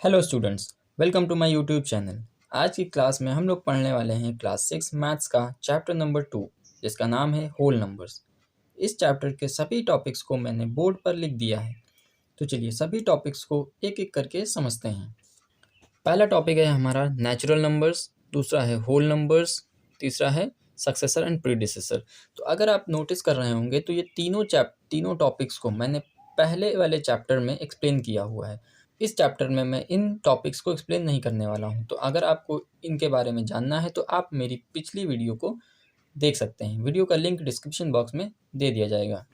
Hello students, welcome to my YouTube channel. आज की class में हम लोग पढ़ने वाले हैं क्लास 6 मैथ्स का चैप्टर नंबर 2, जिसका नाम है होल नंबर्स। इस चैप्टर के सभी टॉपिक्स को मैंने बोर्ड पर लिख दिया है, तो चलिए सभी टॉपिक्स को एक एक करके समझते हैं। पहला टॉपिक है हमारा नेचुरल नंबर्स, दूसरा है होल नंबर्स, तीसरा है सक्सेसर एंड प्रीडिसेसर। तो अगर आप नोटिस कर रहे होंगे तो ये तीनों टॉपिक्स को मैंने पहले वाले चैप्टर में एक्सप्लेन किया हुआ है। इस चैप्टर में मैं इन टॉपिक्स को एक्सप्लेन नहीं करने वाला हूँ, तो अगर आपको इनके बारे में जानना है तो आप मेरी पिछली वीडियो को देख सकते हैं। वीडियो का लिंक डिस्क्रिप्शन बॉक्स में दे दिया जाएगा।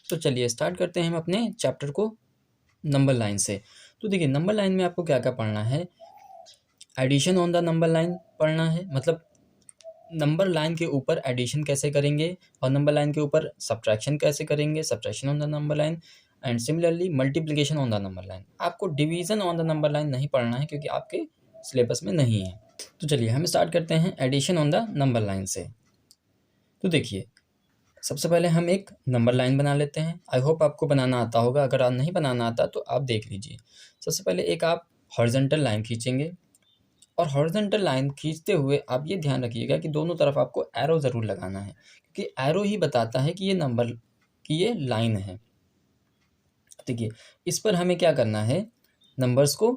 तो चलिए स्टार्ट करते हैं हम अपने चैप्टर को नंबर लाइन से। तो देखिए, नंबर लाइन में आपको क्या क्या पढ़ना है। Addition on the number line पढ़ना है, मतलब नंबर लाइन के ऊपर एडिशन कैसे करेंगे और नंबर लाइन के ऊपर सब्ट्रैक्शन कैसे करेंगे, subtraction on the number line and similarly multiplication on the number line. आपको division on the number line नहीं पढ़ना है क्योंकि आपके सिलेबस में नहीं है। तो चलिए हम स्टार्ट करते हैं addition on the number line से। तो देखिए, सबसे पहले हम एक नंबर लाइन बना लेते हैं। आई होप आपको बनाना आता होगा, अगर आप नहीं बनाना आता तो आप देख लीजिए। सबसे पहले एक आप हॉरिजॉन्टल लाइन खींचेंगे और हॉरिजॉन्टल लाइन खींचते हुए आप ये ध्यान रखिएगा कि दोनों तरफ आपको एरो ज़रूर लगाना है, क्योंकि एरो ही बताता है कि ये नंबर की ये लाइन है। देखिए, इस पर हमें क्या करना है, नंबर्स को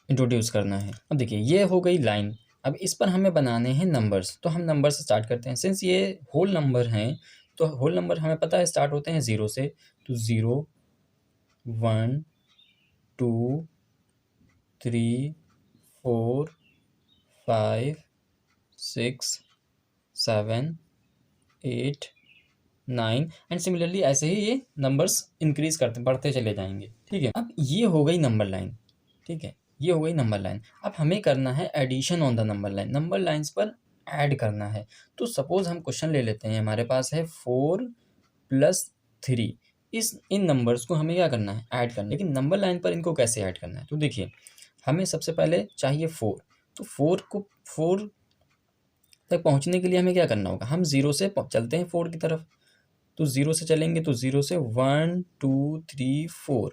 इंट्रोड्यूस करना है। अब देखिए, ये हो गई लाइन। अब इस पर हमें बनाने हैं नंबर्स, तो हम नंबर से स्टार्ट करते हैं। सिंस ये होल नंबर हैं तो होल नंबर हमें पता है स्टार्ट होते हैं 0 से। तो 0 1 2 3 4 5 6 7 8 9 एंड सिमिलरली ऐसे ही ये नंबर्स इंक्रीज करते बढ़ते चले जाएंगे। ठीक है, अब ये हो गई नंबर लाइन। ठीक है, ये हो गई नंबर लाइन। अब हमें करना है addition on the number line, number lines पर ऐड करना है। तो सपोज हम क्वेश्चन ले लेते हैं, हमारे पास है 4 + 3। इन नंबर्स को हमें क्या करना है, ऐड करना है। लेकिन नंबर लाइन पर इनको कैसे ऐड करना है, तो देखिए, हमें सबसे पहले चाहिए 4। तो 4 तक पहुंचने के लिए हमें क्या करना होगा, हम 0 से चलते हैं 4 की तरफ। तो 0 से चलेंगे तो 0 से 1 2 3 4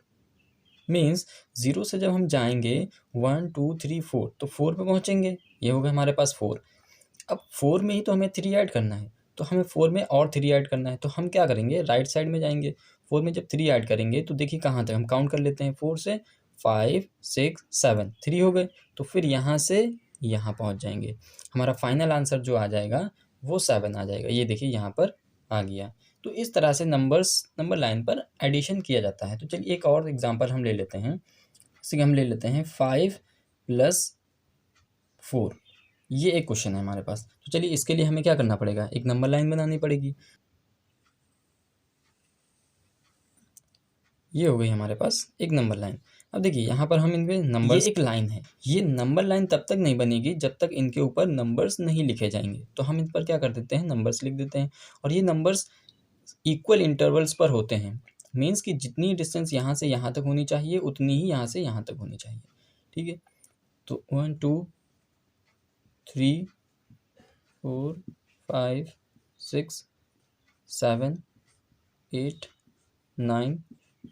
मीन्स 0 से जब हम जाएंगे 1 2 3 4 तो 4 पे पहुंचेंगे। ये हो गया हमारे पास 4। अब 4 में ही तो हमें 3 ऐड करना है, तो हमें 4 में और 3 ऐड करना है। तो हम क्या करेंगे, राइट साइड में जाएंगे। 4 में जब 3 ऐड करेंगे तो देखिए कहाँ तक हम काउंट कर लेते हैं, 4 से 5 6 7 3 हो गए। तो फिर यहाँ से यहाँ पहुँच जाएंगे। हमारा फाइनल आंसर जो आ जाएगा वो 7 आ जाएगा। ये देखिए यहाँ पर आ गया। तो इस तरह से नंबर लाइन पर एडिशन किया जाता है। तो चलिए एक और एग्जांपल हम ले लेते हैं। जैसे कि हम ले लेते हैं 5 + 4। ये एक क्वेश्चन है हमारे पास। तो चलिए इसके लिए हमें क्या करना पड़ेगा, एक नंबर लाइन बनानी पड़ेगी। ये हो गई हमारे पास एक नंबर लाइन। अब देखिए यहाँ पर हम इनमें नंबर, ये एक लाइन है। ये नंबर लाइन तब तक नहीं बनेगी जब तक इनके ऊपर नंबर्स नहीं लिखे जाएंगे। तो हम इन पर क्या कर देते हैं, नंबर्स लिख देते हैं। और ये नंबर्स इक्वल इंटरवल्स पर होते हैं। मीन्स कि जितनी डिस्टेंस यहाँ से यहाँ तक होनी चाहिए उतनी ही यहाँ से यहाँ तक होनी चाहिए। ठीक है, तो 1 2 3 4 5 6 7 8 9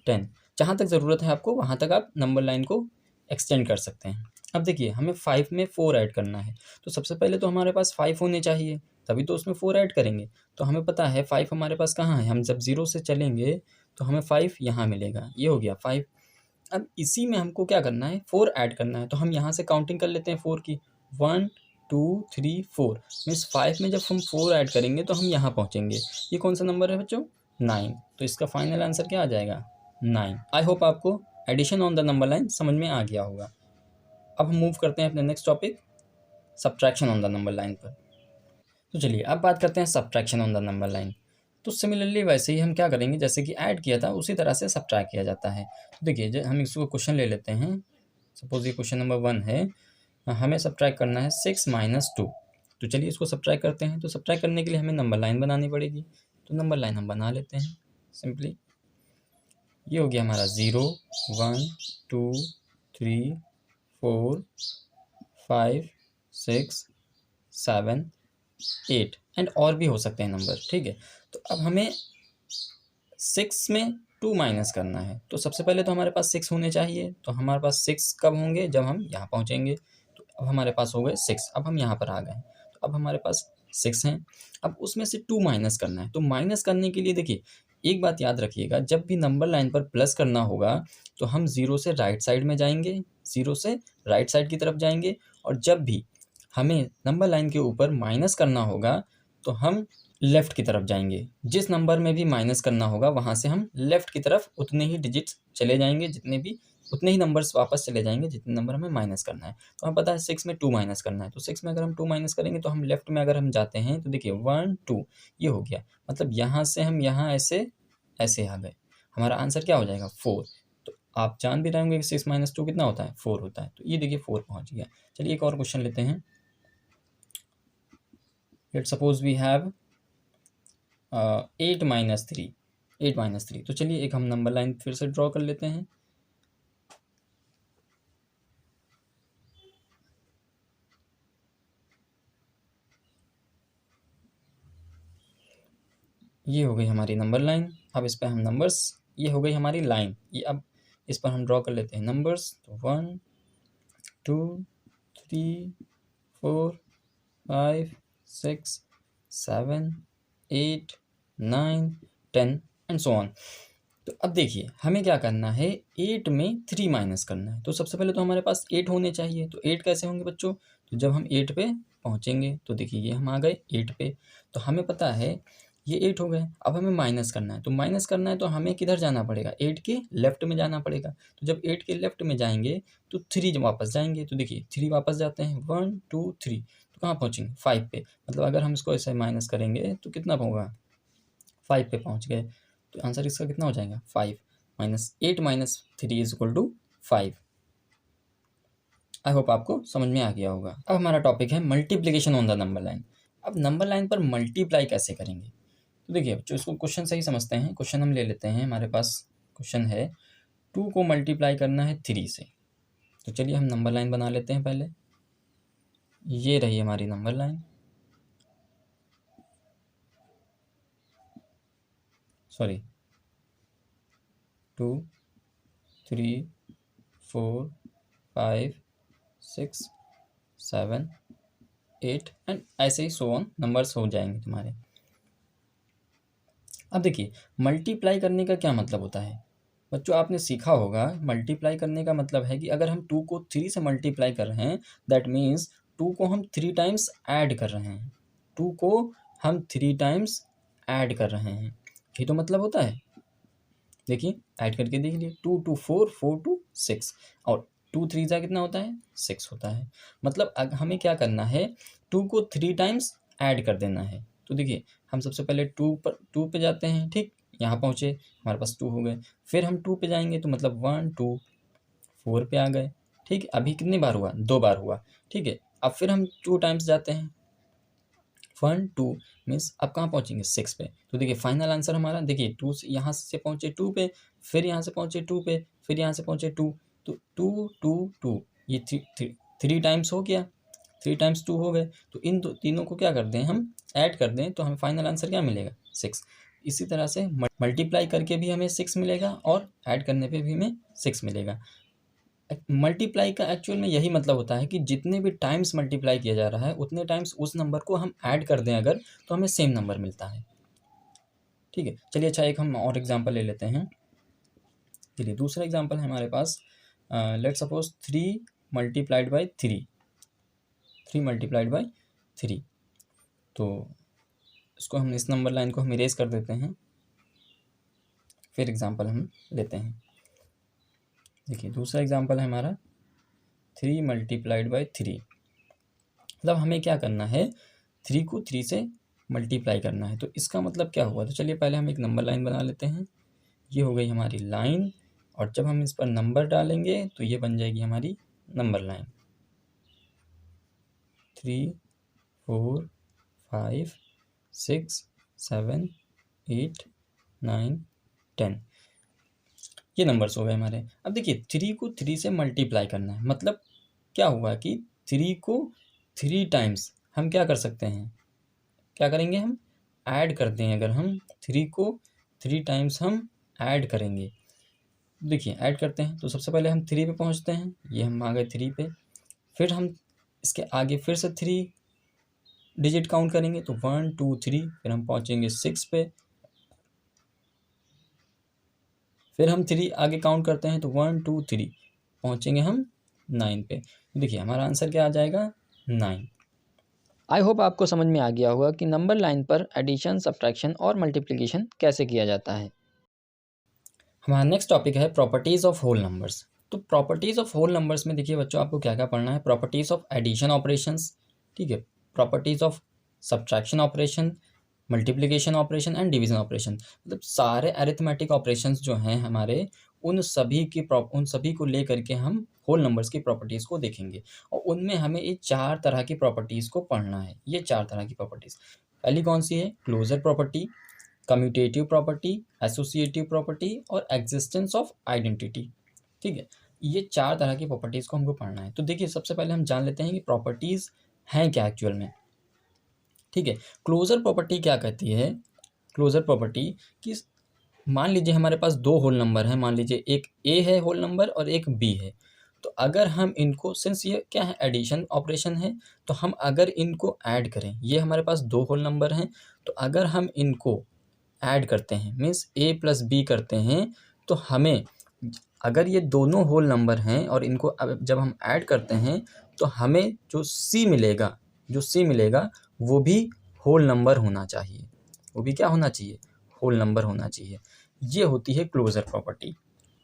10, जहाँ तक ज़रूरत है आपको वहाँ तक आप नंबर लाइन को एक्सटेंड कर सकते हैं। अब देखिए, हमें 5 में 4 ऐड करना है। तो सबसे पहले तो हमारे पास 5 होने चाहिए, तभी तो उसमें 4 ऐड करेंगे। तो हमें पता है 5 हमारे पास कहाँ है, हम जब 0 से चलेंगे तो हमें 5 यहाँ मिलेगा। ये हो गया 5। अब इसी में हमको क्या करना है, 4 ऐड करना है। तो हम यहाँ से काउंटिंग कर लेते हैं 4 की, 1 2 3 4 मीन्स 5 में जब हम 4 ऐड करेंगे तो हम यहाँ पहुँचेंगे। ये कौन सा नंबर है बच्चों, 9। तो इसका फाइनल आंसर क्या आ जाएगा, 9। आई होप आपको addition on the number line समझ में आ गया होगा। अब हम मूव करते हैं अपने next topic, subtraction on the number line पर। तो चलिए अब बात करते हैं subtraction on the number line. तो सिमिलरली वैसे ही हम क्या करेंगे, जैसे कि ऐड किया था उसी तरह से सब्ट्रैक्ट किया जाता है। तो देखिए, हम इसको क्वेश्चन ले लेते हैं। सपोज ये क्वेश्चन नंबर 1 है, हमें सब्ट्रैक्ट करना है 6 - 2। तो चलिए इसको सब्ट्रैक्ट करते हैं। तो सब्ट्रैक्ट करने के लिए हमें नंबर लाइन बनानी पड़ेगी। तो नंबर लाइन हम बना लेते हैं सिंपली। ये हो गया हमारा 0 1 2 3 4 5 6 7 8 एंड और भी हो सकते हैं नंबर। ठीक है, तो अब हमें 6 में 2 माइनस करना है। तो सबसे पहले तो हमारे पास 6 होने चाहिए, तो हमारे पास 6 कब होंगे, जब हम यहाँ पहुँचेंगे। तो अब हमारे पास हो गए 6, अब हम यहाँ पर आ गए, तो अब हमारे पास 6 हैं। अब उसमें से 2 माइनस करना है, तो माइनस करने के लिए देखिए एक बात याद रखिएगा, जब भी नंबर लाइन पर प्लस करना होगा तो हम 0 से राइट साइड में जाएंगे, 0 से राइट साइड की तरफ जाएंगे, और जब भी हमें नंबर लाइन के ऊपर माइनस करना होगा तो हम लेफ़्ट की तरफ जाएंगे। जिस नंबर में भी माइनस करना होगा वहाँ से हम लेफ़्ट की तरफ उतने ही डिजिट्स चले जाएंगे, उतने ही नंबर्स वापस चले जाएंगे जितने नंबर हमें माइनस करना है। तो हमें पता है 6 में 2 माइनस करना है, तो 6 में अगर हम 2 माइनस करेंगे तो हम लेफ़्ट में अगर हम जाते हैं तो देखिए 1 2 ये हो गया, मतलब यहाँ से हम यहाँ ऐसे ऐसे आ गए। हमारा आंसर क्या हो जाएगा 4। तो आप जान भी रहे होंगे कि 6 माइनस 2 कितना होता है, 4 होता है। तो ये देखिए 4 पहुँच गया। चलिए एक और क्वेश्चन लेते हैं। Let's suppose we have 8 minus 3, 8 minus 3। तो चलिए एक हम नंबर लाइन फिर से ड्रॉ कर लेते हैं। ये हो गई हमारी नंबर लाइन। अब इस पर हम नंबर्स, ये हो गई हमारी लाइन, ये अब इस पर हम ड्रॉ कर लेते हैं नंबर्स। तो 1 2 3 4 5 6 7 8 9 10 एंड सो ऑन। तो अब देखिए हमें क्या करना है, 8 में 3 माइनस करना है। तो सबसे पहले तो हमारे पास 8 होने चाहिए। तो 8 कैसे होंगे बच्चों, तो जब हम 8 पे पहुँचेंगे तो देखिए ये हम आ गए 8 पे। तो हमें पता है ये 8 हो गए। अब हमें माइनस करना है, तो माइनस करना है तो हमें किधर जाना पड़ेगा, 8 के लेफ्ट में जाना पड़ेगा। तो जब 8 के लेफ्ट में जाएंगे तो 3 वापस जाएंगे। तो देखिए 3 वापस जाते हैं, 1 2 3, तो कहाँ पहुँचेंगे 5 पे। मतलब अगर हम इसको ऐसे माइनस करेंगे तो कितना होगा, 5 पे पहुँच गए। तो आंसर इसका कितना हो जाएगा 5 minus 8 minus 3 is equal to 5। I hope आपको समझ में आ गया होगा। अब हमारा टॉपिक है multiplication on the number line. अब नंबर लाइन पर मल्टीप्लाई कैसे करेंगे, तो देखिए बच्चों इसको क्वेश्चन से ही समझते हैं। क्वेश्चन हम ले लेते हैं, हमारे पास क्वेश्चन है 2 को मल्टीप्लाई करना है 3 से। तो चलिए हम नंबर लाइन बना लेते हैं पहले। ये रही हमारी नंबर लाइन, सॉरी 2 3 4 5 6 7 8 एंड ऐसे ही सो ऑन नंबर्स हो जाएंगे तुम्हारे। अब देखिए मल्टीप्लाई करने का क्या मतलब होता है बच्चों, आपने सीखा होगा मल्टीप्लाई करने का मतलब है कि अगर हम 2 को 3 से मल्टीप्लाई कर रहे हैं, दैट मीन्स 2 को हम 3 टाइम्स ऐड कर रहे हैं। 2 को हम 3 टाइम्स ऐड कर रहे हैं, ये तो मतलब होता है। देखिए ऐड करके देख लीजिए, 2 टू 4, 4 टू 6, और 2 3 जा कितना होता है 6 होता है। मतलब हमें क्या करना है, 2 को 3 टाइम्स ऐड कर देना है। तो देखिए हम सबसे पहले 2 पे जाते हैं, ठीक, यहाँ पहुँचे हमारे पास 2 हो गए। फिर हम 2 पे जाएंगे तो मतलब 1 2 4 पे आ गए, ठीक है। अभी कितनी बार हुआ, 2 बार हुआ, ठीक है। अब फिर हम 2 टाइम्स जाते हैं, 1 2 मीन्स अब कहाँ पहुँचेंगे 6 पे। तो देखिए फाइनल आंसर हमारा, देखिए 2 से यहाँ से पहुँचे 2 पे, फिर यहाँ से पहुँचे 2 पे, फिर यहाँ से पहुँचे 2, तो 2 2 2 ये 3 टाइम्स हो गया, 3 टाइम्स 2 हो गए। तो इन तीनों को क्या कर दें हम, ऐड कर दें, तो हमें फाइनल आंसर क्या मिलेगा 6। इसी तरह से मल्टीप्लाई करके भी हमें 6 मिलेगा और ऐड करने पे भी हमें 6 मिलेगा। मल्टीप्लाई का एक्चुअल में यही मतलब होता है कि जितने भी टाइम्स मल्टीप्लाई किया जा रहा है उतने टाइम्स उस नंबर को हम ऐड कर दें अगर, तो हमें सेम नंबर मिलता है, ठीक है। चलिए अच्छा एक हम और एग्जांपल ले लेते हैं। चलिए दूसरा एग्जांपल है हमारे पास, let's suppose 3 multiplied by 3, 3 multiplied by 3। तो इसको हम, इस नंबर लाइन को हम इरेज कर देते हैं, फिर एग्जांपल हम लेते हैं। देखिए दूसरा एग्जांपल है हमारा 3 मल्टीप्लाइड बाई 3। मतलब हमें क्या करना है, 3 को 3 से मल्टीप्लाई करना है। तो इसका मतलब क्या हुआ, तो चलिए पहले हम एक नंबर लाइन बना लेते हैं। ये हो गई हमारी लाइन, और जब हम इस पर नंबर डालेंगे तो ये बन जाएगी हमारी नंबर लाइन। 3 4 5 6 7 8 9 10, ये नंबर्स हो गए हमारे। अब देखिए 3 को 3 से मल्टीप्लाई करना है, मतलब क्या हुआ कि 3 को 3 टाइम्स हम क्या कर सकते हैं, क्या करेंगे हम ऐड करते हैं। अगर हम 3 को 3 टाइम्स हम ऐड करेंगे। देखिए ऐड करते हैं तो सबसे पहले हम 3 पे पहुंचते हैं, ये हम आ गए 3 पे। फिर हम इसके आगे फिर से 3 डिजिट काउंट करेंगे तो 1 2 3, फिर हम पहुंचेंगे 6 पे। फिर हम 3 आगे काउंट करते हैं तो 1 2 3, पहुंचेंगे हम 9 पे। देखिए हमारा आंसर क्या आ जाएगा, 9। आई होप आपको समझ में आ गया होगा कि नंबर लाइन पर एडिशन, सब्ट्रैक्शन और मल्टीप्लिकेशन कैसे किया जाता है। हमारा नेक्स्ट टॉपिक है प्रॉपर्टीज़ ऑफ होल नंबर्स। तो प्रॉपर्टीज़ ऑफ होल नंबर्स में देखिए बच्चों आपको क्या क्या पढ़ना है। प्रॉपर्टीज़ ऑफ एडिशन ऑपरेशंस, ठीक है, properties of subtraction operation, multiplication operation and division operation. मतलब सारे अरिथमेटिक ऑपरेशंस जो हैं हमारे, उन सभी को लेकर के हम होल नंबर्स की प्रॉपर्टीज़ को देखेंगे और उनमें हमें ये 4 तरह की प्रॉपर्टीज़ को पढ़ना है। ये 4 तरह की प्रॉपर्टीज़, पहली कौन सी है, closure property, commutative property, associative property और एग्जिस्टेंस ऑफ आइडेंटिटी। ठीक है, ये 4 तरह की प्रॉपर्टीज़ को हमको पढ़ना है। तो देखिए सबसे पहले हम जान लेते हैं कि प्रॉपर्टीज़ हैं क्या एक्चुअल में। ठीक है, क्लोजर प्रॉपर्टी क्या कहती है, क्लोजर प्रॉपर्टी कि मान लीजिए हमारे पास 2 होल नंबर हैं, मान लीजिए एक ए है होल नंबर और एक बी है। तो अगर हम इनको, सिंस ये क्या है, एडिशन ऑपरेशन है, तो हम अगर इनको ऐड करें, ये हमारे पास 2 होल नंबर हैं, तो अगर हम इनको ऐड करते हैं मीन्स ए प्लस बी करते हैं, तो हमें, अगर ये दोनों होल नंबर हैं और इनको अब जब हम ऐड करते हैं तो हमें जो सी मिलेगा, वो भी होल नंबर होना चाहिए। वो भी क्या होना चाहिए, होल नंबर होना चाहिए। ये होती है क्लोजर प्रॉपर्टी।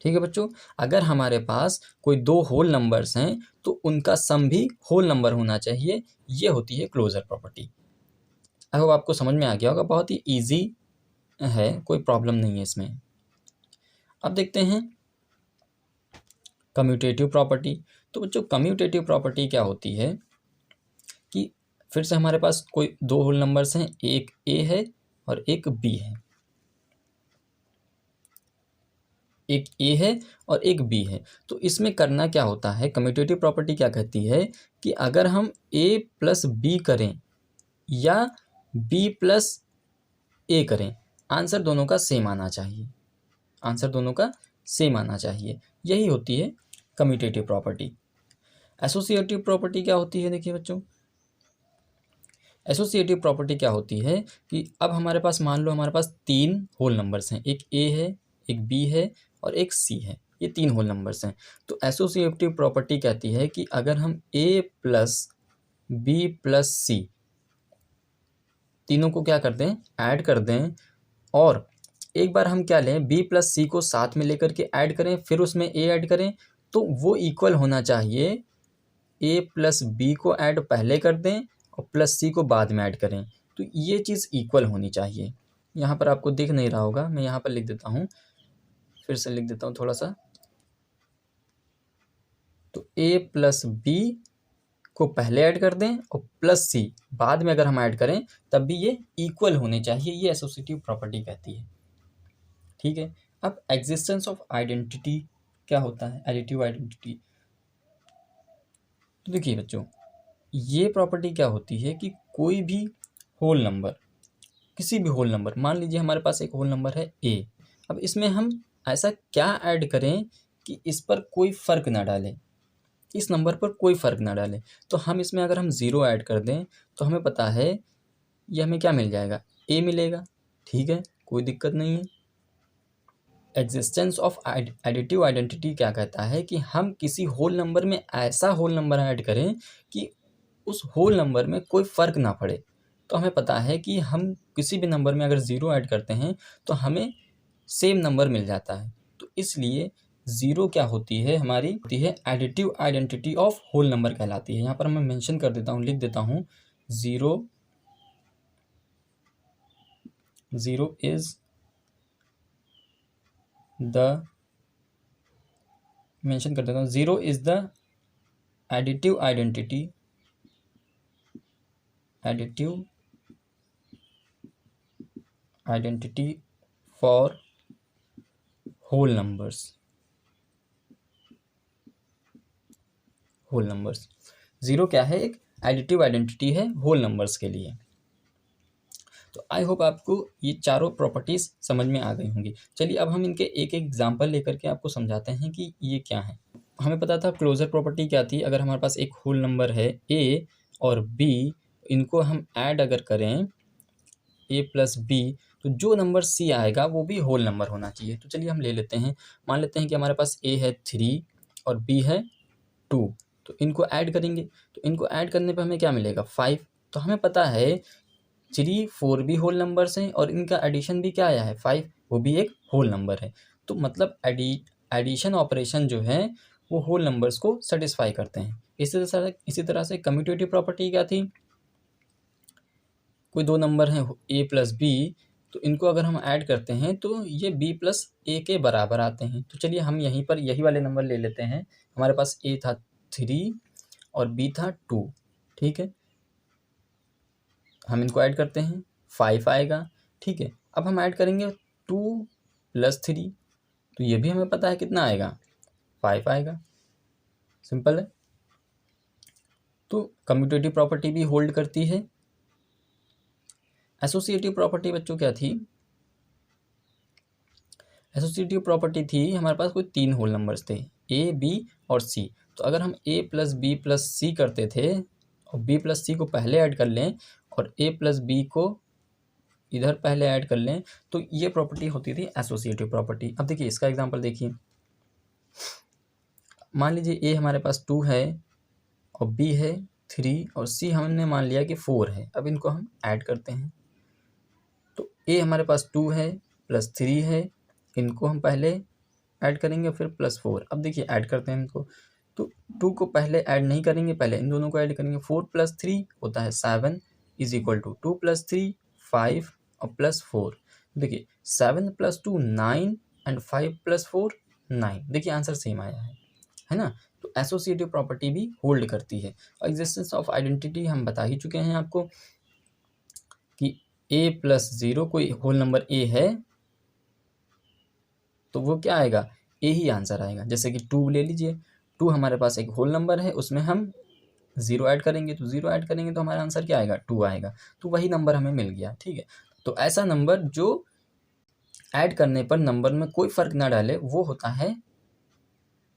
ठीक है बच्चों, अगर हमारे पास कोई 2 होल नंबर्स हैं तो उनका सम भी होल नंबर होना चाहिए। ये होती है क्लोजर प्रॉपर्टी। आई होप आपको समझ में आ गया होगा, बहुत ही ईजी है, कोई प्रॉब्लम नहीं है इसमें। अब देखते हैं कम्यूटेटिव प्रॉपर्टी। तो बच्चों कम्यूटेटिव प्रॉपर्टी क्या होती है कि फिर से हमारे पास कोई 2 होल नंबर्स हैं, एक ए है और एक बी है, एक ए है और एक बी है। तो इसमें करना क्या होता है, कम्यूटेटिव प्रॉपर्टी क्या कहती है कि अगर हम ए प्लस बी करें या बी प्लस ए करें, आंसर दोनों का सेम आना चाहिए, आंसर दोनों का सेम आना चाहिए। यही होती है कम्यूटेटिव प्रॉपर्टी। एसोसिएटिव प्रॉपर्टी क्या होती है, देखिए बच्चों, एसोसिएटिव प्रॉपर्टी क्या होती है कि अब हमारे पास, मान लो हमारे पास 3 होल नंबर्स हैं, एक ए है, एक बी है और एक सी है, ये 3 होल नंबर्स हैं। तो एसोसिएटिव प्रॉपर्टी कहती है कि अगर हम ए प्लस बी प्लस सी तीनों को क्या कर दें, ऐड कर दें, और एक बार हम क्या लें, बी प्लस सी को साथ में लेकर के ऐड करें, फिर उसमें ए ऐड करें, तो वो इक्वल होना चाहिए। ए प्लस बी को ऐड पहले कर दें और प्लस सी को बाद में ऐड करें, तो ये चीज़ इक्वल होनी चाहिए। यहाँ पर आपको दिख नहीं रहा होगा, मैं यहाँ पर लिख देता हूँ, फिर से लिख देता हूँ थोड़ा सा। तो ए प्लस बी को पहले ऐड कर दें और प्लस सी बाद में अगर हम ऐड करें, तब भी ये इक्वल होने चाहिए। ये एसोसिएटिव प्रॉपर्टी कहती है। ठीक है, अब एग्जिस्टेंस ऑफ आइडेंटिटी क्या होता है, एडिटिव आइडेंटिटी। तो देखिए बच्चों, ये प्रॉपर्टी क्या होती है कि कोई भी होल नंबर, किसी भी होल नंबर, मान लीजिए हमारे पास एक होल नंबर है ए, अब इसमें हम ऐसा क्या ऐड करें कि इस पर कोई फ़र्क ना डाले, इस नंबर पर कोई फ़र्क ना डाले। तो हम इसमें अगर हम 0 ऐड कर दें तो हमें पता है ये हमें क्या मिल जाएगा, ए मिलेगा। ठीक है, कोई दिक्कत नहीं है। एग्जिस्टेंस ऑफ एडिटिव आइडेंटिटी क्या कहता है कि हम किसी होल नंबर में ऐसा होल नंबर ऐड करें कि उस होल नंबर में कोई फ़र्क ना पड़े। तो हमें पता है कि हम किसी भी नंबर में अगर 0 ऐड करते हैं तो हमें सेम नंबर मिल जाता है। तो इसलिए 0 क्या होती है, हमारी होती है additive identity of whole number कहलाती है। यहाँ पर मैं मेंशन कर देता हूँ, लिख देता हूँ, 0 इज़ द, मेंशन कर देता हूँ, 0 is the additive identity for whole numbers, whole numbers. 0 क्या है, एक एडिटिव आइडेंटिटी है होल नंबर्स के लिए। तो आई होप आपको ये चारों प्रॉपर्टीज़ समझ में आ गई होंगी। चलिए अब हम इनके एक एक एग्जाम्पल लेकर के आपको समझाते हैं कि ये क्या है। हमें पता था क्लोजर प्रॉपर्टी क्या थी। अगर हमारे पास एक होल नंबर है ए और बी, इनको हम ऐड अगर करें ए प्लस बी, तो जो नंबर सी आएगा वो भी होल नंबर होना चाहिए। तो चलिए हम ले लेते हैं, मान लेते हैं कि हमारे पास ए है 3 और बी है 2, तो इनको ऐड करेंगे। तो इनको ऐड करने पे हमें क्या मिलेगा 5। तो हमें पता है 3 4 भी होल नंबर्स हैं और इनका एडिशन भी क्या आया है 5, वो भी एक होल नंबर है। तो मतलब एडिशन ऑपरेशन जो है वो होल नंबर्स को सेटिस्फाई करते हैं। इसी तरह से कम्यूटेटिव प्रॉपर्टी क्या थी, कोई दो नंबर हैं ए प्लस बी, तो इनको अगर हम ऐड करते हैं तो ये बी प्लस ए के बराबर आते हैं। तो चलिए हम यहीं पर यही वाले नंबर ले लेते हैं। हमारे पास ए था 3 और बी था 2, ठीक है। हम इनको ऐड करते हैं 5 आएगा, ठीक है। अब हम ऐड करेंगे 2 प्लस 3, तो ये भी हमें पता है कितना आएगा 5 आएगा, सिंपल है। तो कम्यूटेटिव प्रॉपर्टी भी होल्ड करती है। एसोसिएटिव प्रॉपर्टी बच्चों क्या थी, एसोसिएटिव प्रॉपर्टी थी हमारे पास कोई 3 होल नंबर्स थे ए बी और सी। तो अगर हम ए प्लस बी प्लस सी करते थे और बी प्लस सी को पहले ऐड कर लें और ए प्लस बी को इधर पहले ऐड कर लें, तो ये प्रॉपर्टी होती थी एसोसिएटिव प्रॉपर्टी। अब देखिए इसका एग्जांपल देखिए, मान लीजिए ए हमारे पास 2 है और बी है 3 और सी हमने मान लिया कि 4 है। अब इनको हम ऐड करते हैं, तो ए हमारे पास 2 है प्लस 3 है, इनको हम पहले ऐड करेंगे फिर प्लस 4। अब देखिए ऐड करते हैं इनको, तो 2 को पहले ऐड नहीं करेंगे, पहले इन दोनों को ऐड करेंगे। 4 प्लस 3 होता है 7 इज इक्वल टू 2 प्लस 3 5 और प्लस 4। देखिए 7 प्लस 2 9 एंड 5 प्लस 4 9। देखिए आंसर सेम आया है ना। तो एसोसिएटिव प्रॉपर्टी भी होल्ड करती है। और एग्जिस्टेंस ऑफ आइडेंटिटी हम बता ही चुके हैं आपको कि ए प्लस 0 कोई होल नंबर ए है तो वो क्या आएगा, ए ही आंसर आएगा। जैसे कि 2 ले लीजिए, 2 हमारे पास एक होल नंबर है, उसमें हम 0 ऐड करेंगे, तो 0 ऐड करेंगे तो हमारा आंसर क्या आएगा 2 आएगा। तो वही नंबर हमें मिल गया, ठीक है। तो ऐसा नंबर जो ऐड करने पर नंबर में कोई फर्क ना डाले वो होता है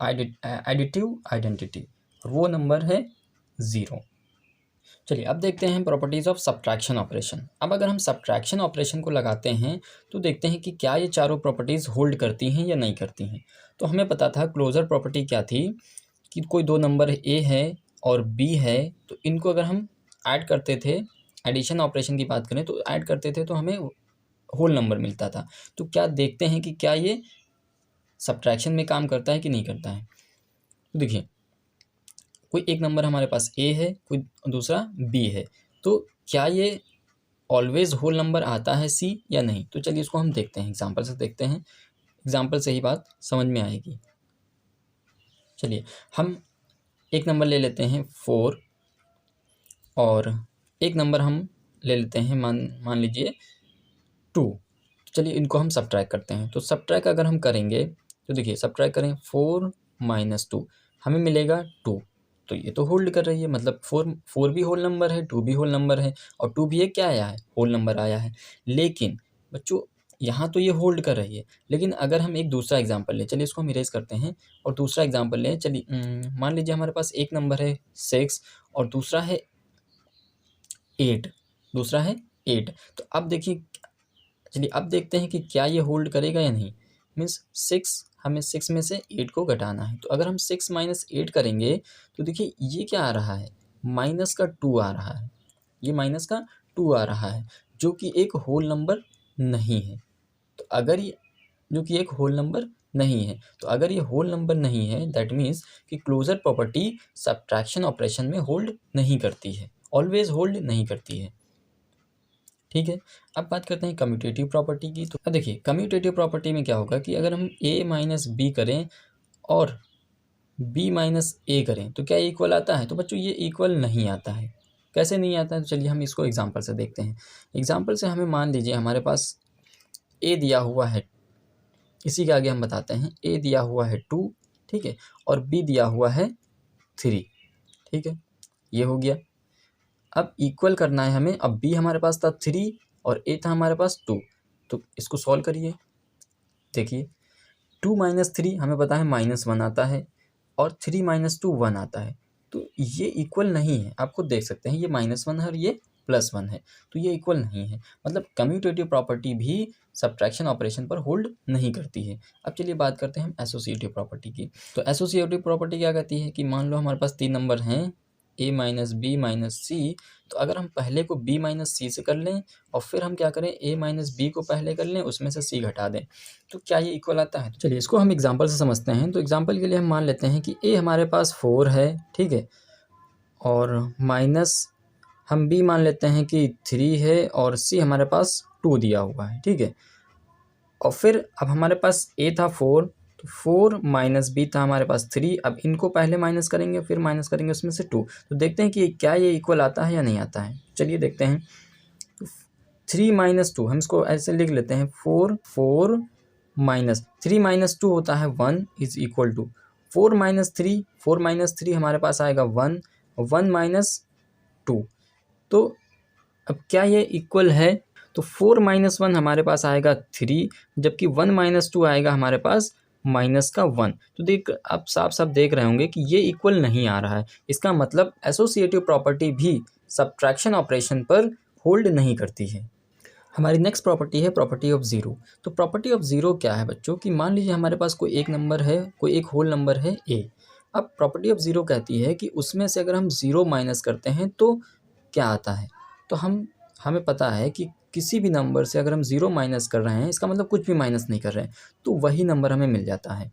एडिटिव आइडेंटिटी, और वो नंबर है 0। चलिए अब देखते हैं प्रॉपर्टीज़ ऑफ सब्ट्रैक्शन ऑपरेशन। अब अगर हम सब्ट्रैक्शन ऑपरेशन को लगाते हैं तो देखते हैं कि क्या ये चारों प्रॉपर्टीज़ होल्ड करती हैं या नहीं करती हैं। तो हमें पता था क्लोजर प्रॉपर्टी क्या थी कि कोई दो नंबर ए है और बी है, तो इनको अगर हम ऐड करते थे, एडिशन ऑपरेशन की बात करें तो ऐड करते थे तो हमें होल नंबर मिलता था। तो क्या देखते हैं कि क्या ये सब्ट्रैक्शन में काम करता है कि नहीं करता है। तो देखिए कोई एक नंबर हमारे पास ए है, कोई दूसरा बी है, तो क्या ये ऑलवेज होल नंबर आता है सी या नहीं। तो चलिए इसको हम देखते हैं, एग्जांपल से देखते हैं, एग्जांपल से ही बात समझ में आएगी। चलिए हम एक नंबर ले लेते हैं 4 और एक नंबर हम ले लेते हैं मान लीजिए 2। चलिए इनको हम सब्ट्रैक्ट करते हैं। तो सब्ट्रैक्ट अगर हम करेंगे तो देखिए सब्ट्रैक्ट करें 4 माइनस 2 हमें मिलेगा 2। तो ये तो होल्ड कर रही है, मतलब 4 भी होल नंबर है, 2 भी होल नंबर है और 2 भी एक क्या आया है, होल नंबर आया है। लेकिन बच्चों यहाँ तो ये होल्ड कर रही है, लेकिन अगर हम एक दूसरा एग्जांपल लें, चलिए इसको हम इरेज करते हैं और दूसरा एग्जांपल लें। चलिए मान लीजिए हमारे पास एक नंबर है 6 और दूसरा है 8, दूसरा है 8। तो अब देखिए, चलिए अब देखते हैं कि क्या ये होल्ड करेगा या नहीं। मीन्स 6, हमें 6 में से 8 को घटाना है। तो अगर हम 6 माइनस 8 करेंगे तो देखिए ये क्या आ रहा है, माइनस का 2 आ रहा है। ये माइनस का 2 आ रहा है जो कि एक होल नंबर नहीं है। तो अगर ये जो कि एक होल नंबर नहीं है, तो अगर ये होल नंबर नहीं है दैट मीन्स कि क्लोजर प्रॉपर्टी सब्ट्रैक्शन ऑपरेशन में होल्ड नहीं करती है, ऑलवेज होल्ड नहीं करती है, ठीक है। अब बात करते हैं कम्यूटेटिव प्रॉपर्टी की। तो देखिए कम्यूटेटिव प्रॉपर्टी में क्या होगा कि अगर हम a माइनस बी करें और b माइनस ए करें तो क्या इक्वल आता है। तो बच्चों ये इक्वल नहीं आता है। कैसे नहीं आता है, तो चलिए हम इसको एग्जांपल से देखते हैं। एग्जांपल से हमें मान लीजिए हमारे पास a दिया हुआ है, इसी के आगे हम बताते हैं, a दिया हुआ है 2, ठीक है, और b दिया हुआ है 3, ठीक है, ये हो गया। अब इक्वल करना है हमें। अब b हमारे पास था 3 और a था हमारे पास 2। तो इसको सॉल्व करिए। देखिए 2 - 3 हमें पता है -1 आता है और 3 - 2 1 आता है। तो ये इक्वल नहीं है, आप खुद देख सकते हैं ये -1 है और ये +1 है, तो ये इक्वल नहीं है। मतलब कम्यूटेटिव प्रॉपर्टी भी सब्ट्रैक्शन ऑपरेशन पर होल्ड नहीं करती है। अब चलिए बात करते हैं हम एसोसिएटिव प्रॉपर्टी की। तो एसोसिएटिव प्रॉपर्टी क्या कहती है कि मान लो हमारे पास 3 नंबर हैं a - b - c। तो अगर हम पहले को b - c से कर लें और फिर हम क्या करें a - b को पहले कर लें, उसमें से c घटा दें, तो क्या ये इक्वल आता है? चलिए इसको हम एग्जांपल से समझते हैं। तो एग्जांपल के लिए हम मान लेते हैं कि a हमारे पास 4 है, ठीक है, और माइनस हम b मान लेते हैं कि 3 है और c हमारे पास 2 दिया हुआ है, ठीक है। और फिर अब हमारे पास a था 4, तो 4 - b था हमारे पास 3। अब इनको पहले माइनस करेंगे फिर माइनस करेंगे उसमें से 2। तो देखते हैं कि क्या ये इक्वल आता है या नहीं आता है। चलिए देखते हैं। 3 - 2 हम इसको ऐसे लिख लेते हैं, 4 -3 - 2 होता है 1 इज इक्वल टू 4 - 3। 4 - 3 हमारे पास आएगा 1, 1 - 2। तो अब क्या ये इक्वल है? तो 4 - 1 हमारे पास आएगा 3, जबकि 1 - 2 आएगा हमारे पास -1। तो देख आप साफ साफ देख रहे होंगे कि ये इक्वल नहीं आ रहा है। इसका मतलब एसोसिएटिव प्रॉपर्टी भी सब्ट्रैक्शन ऑपरेशन पर होल्ड नहीं करती है। हमारी नेक्स्ट प्रॉपर्टी है प्रॉपर्टी ऑफ ज़ीरो। तो प्रॉपर्टी ऑफ ज़ीरो क्या है बच्चों कि मान लीजिए हमारे पास कोई एक नंबर है, कोई एक होल नंबर है a। अब प्रॉपर्टी ऑफ ज़ीरो कहती है कि उसमें से अगर हम ज़ीरो माइनस करते हैं तो क्या आता है। तो हमें पता है कि किसी भी नंबर से अगर हम ज़ीरो माइनस कर रहे हैं, इसका मतलब कुछ भी माइनस नहीं कर रहे हैं, तो वही नंबर हमें मिल जाता है,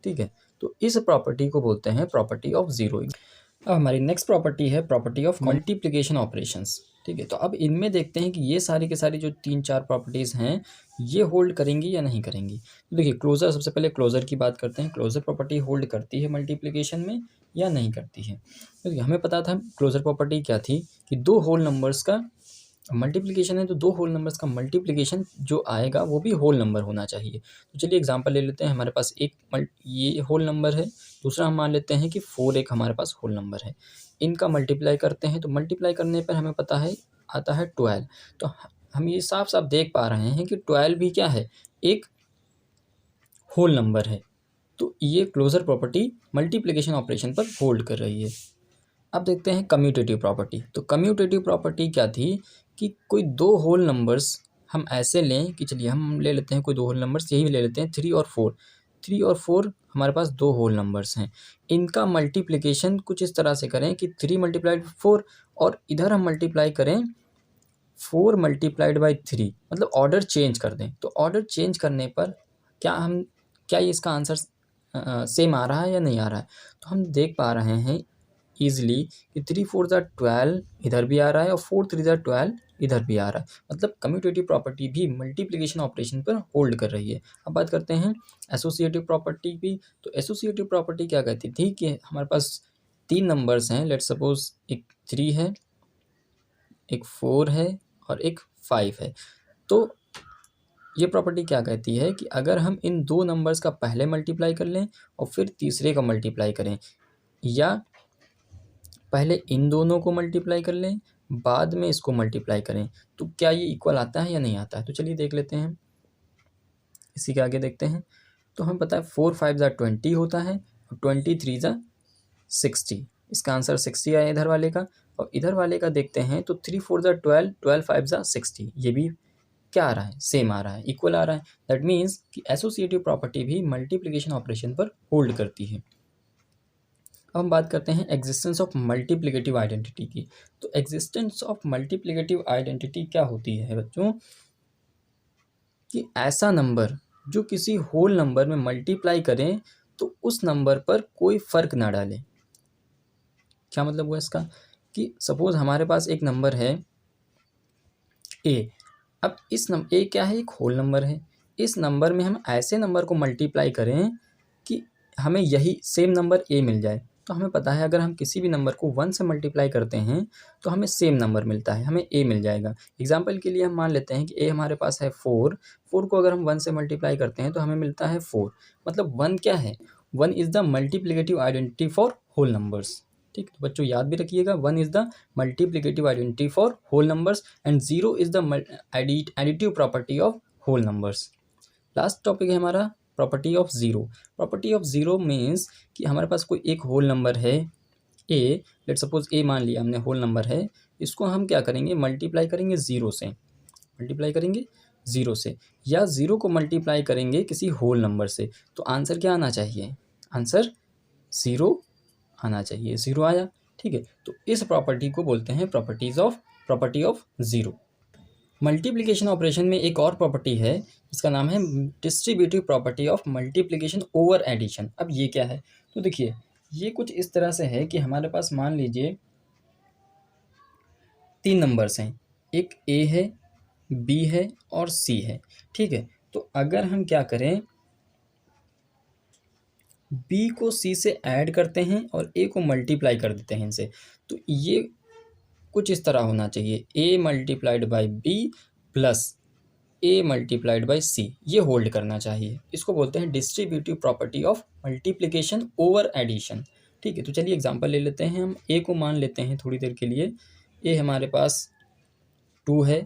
ठीक है। तो इस प्रॉपर्टी को बोलते हैं प्रॉपर्टी ऑफ ज़ीरो। अब हमारी नेक्स्ट प्रॉपर्टी है प्रॉपर्टी ऑफ मल्टीप्लिकेशन ऑपरेशंस, ठीक है। तो अब इनमें देखते हैं कि ये सारी की सारी जो 3-4 प्रॉपर्टीज़ हैं, ये होल्ड करेंगी या नहीं करेंगी। तो देखिए क्लोज़र, सबसे पहले क्लोज़र की बात करते हैं। क्लोज़र प्रॉपर्टी होल्ड करती है मल्टीप्लिकेशन में या नहीं करती है। तो देखिए हमें पता था क्लोज़र प्रॉपर्टी क्या थी कि दो होल नंबर्स का मल्टीप्लिकेशन है, तो दो होल नंबर्स का मल्टीप्लिकेशन जो आएगा वो भी होल नंबर होना चाहिए। तो चलिए एग्जांपल ले लेते हैं। हमारे पास ये होल नंबर है, दूसरा हम मान लेते हैं कि 4 एक हमारे पास होल नंबर है। इनका मल्टीप्लाई करते हैं, तो मल्टीप्लाई करने पर हमें पता है आता है 12। तो हम ये साफ साफ देख पा रहे हैं कि 12 भी क्या है, एक होल नंबर है। तो ये क्लोजर प्रॉपर्टी मल्टीप्लिकेशन ऑपरेशन पर होल्ड कर रही है। अब देखते हैं कम्यूटेटिव प्रॉपर्टी। तो कम्यूटेटिव प्रॉपर्टी क्या थी कि कोई दो होल नंबर्स हम ऐसे लें कि चलिए हम ले लेते हैं कोई दो होल नंबर्स, यही ले लेते हैं 3 और 4। 3 और 4 हमारे पास दो होल नंबर्स हैं। इनका मल्टीप्लिकेशन कुछ इस तरह से करें कि 3 × 4 और इधर हम मल्टीप्लाई करें 4 × 3, मतलब ऑर्डर चेंज कर दें। तो ऑर्डर चेंज करने पर क्या ये इसका आंसर सेम आ रहा है या नहीं आ रहा है। तो हम देख पा रहे हैं ईज़िली कि 3 4 ज़ा 12 इधर भी आ रहा है और 4 3 ज़ा 12 इधर भी आ रहा है। मतलब कम्यूटेटिव प्रॉपर्टी भी मल्टीप्लिकेशन ऑपरेशन पर होल्ड कर रही है। अब बात करते हैं एसोसिएटिव प्रॉपर्टी की। तो एसोसिएटिव प्रॉपर्टी क्या कहती थी कि हमारे पास 3 नंबर्स हैं, लेट्स सपोज़ एक 3 है, एक 4 है और एक 5 है। तो ये प्रॉपर्टी क्या कहती है कि अगर हम इन दो नंबर्स का पहले मल्टीप्लाई कर लें और फिर तीसरे का मल्टीप्लाई करें, या पहले इन दोनों को मल्टीप्लाई कर लें बाद में इसको मल्टीप्लाई करें, तो क्या ये इक्वल आता है या नहीं आता है। तो चलिए देख लेते हैं, इसी के आगे देखते हैं। तो हमें पता है 4 5 ज़ा 20 होता है और 20 3 ज़ा 60। इसका आंसर 60 आया इधर वाले का। और इधर वाले का देखते हैं तो 3 4 ज़ा 12, 12 5 ज़ा 60। ये भी क्या आ रहा है, सेम आ रहा है, इक्वल आ रहा है। दैट मीन्स कि एसोसिएटिव प्रॉपर्टी भी मल्टीप्लिकेशन ऑपरेशन पर होल्ड करती है। अब हम बात करते हैं एग्जिस्टेंस ऑफ मल्टीप्लिकेटिव आइडेंटिटी की। तो एग्जिस्टेंस ऑफ मल्टीप्लिकेटिव आइडेंटिटी क्या होती है बच्चों कि ऐसा नंबर जो किसी होल नंबर में मल्टीप्लाई करें तो उस नंबर पर कोई फ़र्क ना डाले। क्या मतलब हुआ इसका कि सपोज़ हमारे पास एक नंबर है ए। अब इस ए क्या है, एक होल नंबर है। इस नंबर में हम ऐसे नंबर को मल्टीप्लाई करें कि हमें यही सेम नंबर ए मिल जाए। तो हमें पता है अगर हम किसी भी नंबर को 1 से मल्टीप्लाई करते हैं तो हमें सेम नंबर मिलता है, हमें ए मिल जाएगा। एग्जाम्पल के लिए हम मान लेते हैं कि ए हमारे पास है 4। 4 को अगर हम 1 से मल्टीप्लाई करते हैं तो हमें मिलता है 4। मतलब 1 क्या है, 1 is the multiplicative identity for whole numbers, ठीक, तो बच्चों याद भी रखिएगा, 1 is the multiplicative identity for whole numbers and 0 is the additive property of whole numbers. Last topic है हमारा property of zero. Property of zero means कि हमारे पास कोई एक होल नंबर है ए, लेट सपोज ए मान लिया हमने होल नंबर है, इसको हम क्या करेंगे, मल्टीप्लाई करेंगे ज़ीरो से, मल्टीप्लाई करेंगे ज़ीरो से, या ज़ीरो को मल्टीप्लाई करेंगे किसी होल नंबर से, तो आंसर क्या आना चाहिए, आंसर ज़ीरो आना चाहिए। ज़ीरो आया, ठीक है, तो इस प्रॉपर्टी को बोलते हैं property of zero. Multiplication operation में एक और प्रॉपर्टी है जिसका नाम है distributive property of multiplication over addition. अब ये क्या है, तो देखिए ये कुछ इस तरह से है कि हमारे पास मान लीजिए 3 नंबर्स हैं, एक ए है, बी है और सी है, ठीक है, तो अगर हम क्या करें, बी को सी से ऐड करते हैं और ए को मल्टीप्लाई कर देते हैं इनसे, तो ये कुछ इस तरह होना चाहिए, a multiplied by b plus a multiplied by c, ये होल्ड करना चाहिए। इसको बोलते हैं distributive property of multiplication over addition, ठीक है। तो चलिए एग्जांपल ले लेते हैं, हम ए को मान लेते हैं थोड़ी देर के लिए, ए हमारे पास 2 है,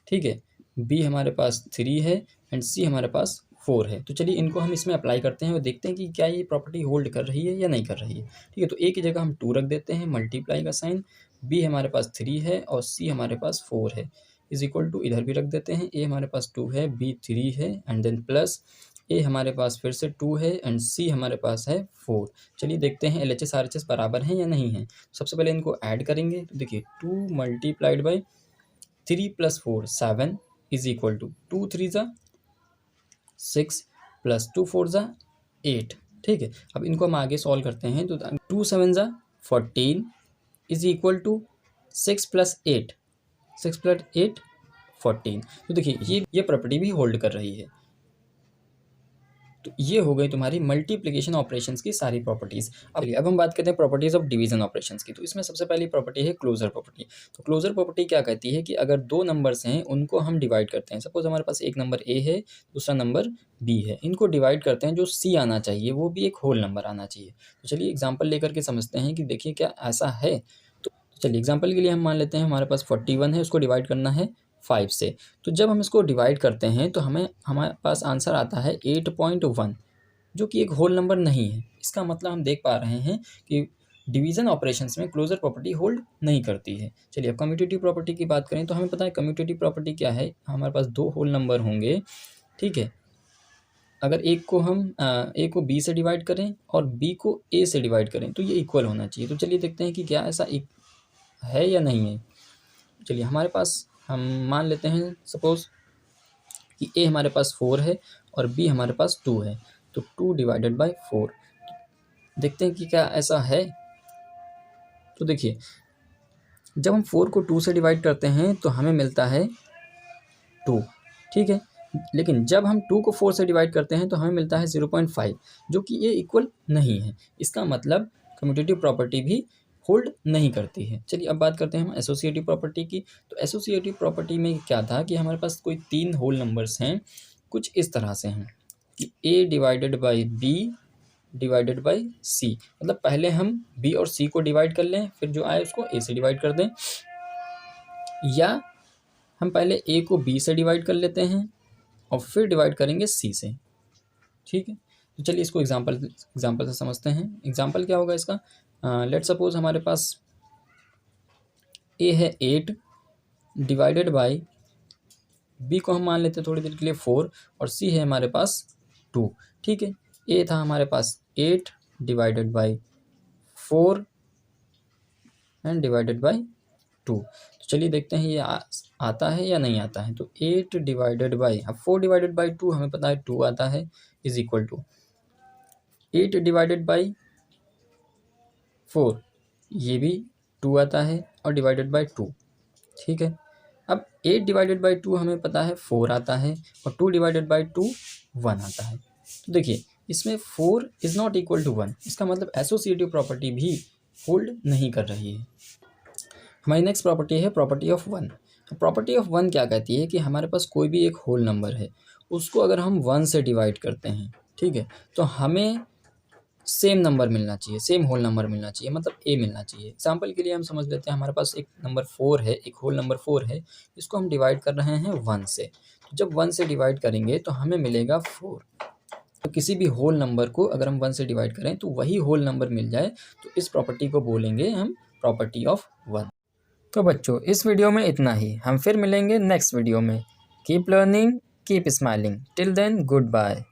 ठीक है, बी हमारे पास 3 है एंड सी हमारे पास 4 है। तो चलिए इनको हम इसमें अप्लाई करते हैं और देखते हैं कि क्या ये प्रॉपर्टी होल्ड कर रही है या नहीं कर रही है, ठीक है। तो ए की जगह हम 2 रख देते हैं, मल्टीप्लाई का साइन, बी हमारे पास 3 है और सी हमारे पास 4 है, इज इक्वल टू इधर भी रख देते हैं, ए हमारे पास 2 है, बी 3 है एंड देन प्लस ए हमारे पास फिर से 2 है एंड सी हमारे पास है 4। चलिए देखते हैं LHS RHS बराबर हैं या नहीं है। सबसे पहले इनको ऐड करेंगे, तो देखिए 2 multiplied by 3 plus 4 7 is equal to 2 3 ज़ा 6 प्लस 2 4 ज़ा 8, ठीक है। अब इनको हम आगे सॉल्व करते हैं, तो 2 7 ज़ा 14 इज इक्वल टू 6 प्लस 8 14। तो देखिए ये प्रॉपर्टी भी होल्ड कर रही है। तो ये हो गई तुम्हारी मल्टीप्लिकेशन ऑपरेशंस की सारी प्रॉपर्टीज़। अब हम बात करते हैं प्रॉपर्टीज़ ऑफ डिवीजन ऑपरेशंस की। तो इसमें सबसे पहली प्रॉपर्टी है क्लोजर प्रॉपर्टी। तो क्लोजर प्रॉपर्टी क्या कहती है कि अगर दो नंबर्स हैं उनको हम डिवाइड करते हैं, सपोज हमारे पास एक नंबर ए है, दूसरा नंबर बी है, इनको डिवाइड करते हैं, जो सी आना चाहिए वो भी एक होल नंबर आना चाहिए। तो चलिए एग्जाम्पल लेकर के समझते हैं कि देखिए क्या ऐसा है। तो चलिए एग्जाम्पल के लिए हम मान लेते हैं हमारे पास 41 है, उसको डिवाइड करना है 5 से। तो जब हम इसको डिवाइड करते हैं तो हमारे पास आंसर आता है 8.1, जो कि एक होल नंबर नहीं है। इसका मतलब हम देख पा रहे हैं कि डिवीज़न ऑपरेशंस में क्लोजर प्रॉपर्टी होल्ड नहीं करती है। चलिए अब कम्यूटेटिव प्रॉपर्टी की बात करें तो हमें पता है कम्यूटेटिव प्रॉपर्टी क्या है, हमारे पास दो होल नंबर होंगे, ठीक है। अगर एक को हम ए को बी से डिवाइड करें और बी को ए से डिवाइड करें तो ये इक्वल होना चाहिए। तो चलिए देखते हैं कि क्या ऐसा है या नहीं है। चलिए हमारे पास हम मान लेते हैं सपोज़ कि ए हमारे पास 4 है और बी हमारे पास 2 है, तो 2 डिवाइडेड बाई 4। देखते हैं कि क्या ऐसा है। तो देखिए जब हम 4 को 2 से डिवाइड करते हैं तो हमें मिलता है 2, ठीक है। लेकिन जब हम 2 को 4 से डिवाइड करते हैं तो हमें मिलता है 0.5, जो कि ये इक्वल नहीं है। इसका मतलब कम्यूटेटिव प्रॉपर्टी भी होल्ड नहीं करती है। चलिए अब बात करते हैं हम एसोसिएटिव प्रॉपर्टी की। तो एसोसिएटिव प्रॉपर्टी में क्या था कि हमारे पास कोई 3 होल नंबर्स हैं, कुछ इस तरह से हैं कि a divided by b divided by c, मतलब पहले हम बी और सी को डिवाइड कर लें, फिर जो आए उसको ए से डिवाइड कर दें, या हम पहले ए को बी से डिवाइड कर लेते हैं और फिर डिवाइड करेंगे सी से, ठीक है। तो चलिए इसको एग्जांपल से समझते हैं। एग्जांपल क्या होगा इसका, लेट सपोज हमारे पास ए है 8 डिवाइडेड बाई बी को हम मान लेते हैं थोड़ी देर के लिए 4 और सी है हमारे पास 2, ठीक है। ए था हमारे पास 8 divided by 4 and divided by 2। तो चलिए देखते हैं ये आता है या नहीं आता है। तो 8 डिवाइडेड बाई, अब 4 डिवाइडेड बाई 2 हमें पता है 2 आता है, is equal to 8 divided by 4, ये भी 2 आता है और डिवाइडेड बाई 2, ठीक है। अब 8 डिवाइडेड बाई 2 हमें पता है 4 आता है और 2 डिवाइडेड बाई 2 1 आता है। तो देखिए इसमें 4 इज़ नॉट इक्वल टू 1, इसका मतलब एसोसिएटिव प्रॉपर्टी भी होल्ड नहीं कर रही है। हमारी नेक्स्ट प्रॉपर्टी है प्रॉपर्टी ऑफ 1। प्रॉपर्टी ऑफ 1 क्या कहती है कि हमारे पास कोई भी एक होल नंबर है, उसको अगर हम 1 से डिवाइड करते हैं, ठीक है, तो हमें सेम नंबर मिलना चाहिए, सेम होल नंबर मिलना चाहिए, मतलब ए मिलना चाहिए। एग्जाम्पल के लिए हम समझ लेते हैं हमारे पास एक नंबर 4 है, एक होल नंबर 4 है, इसको हम डिवाइड कर रहे हैं 1 से। तो जब 1 से डिवाइड करेंगे तो हमें मिलेगा 4। तो किसी भी होल नंबर को अगर हम 1 से डिवाइड करें तो वही होल नंबर मिल जाए तो इस प्रॉपर्टी को बोलेंगे हम प्रॉपर्टी ऑफ 1। तो बच्चों इस वीडियो में इतना ही, हम फिर मिलेंगे नेक्स्ट वीडियो में। Keep learning, keep smiling, till then good bye.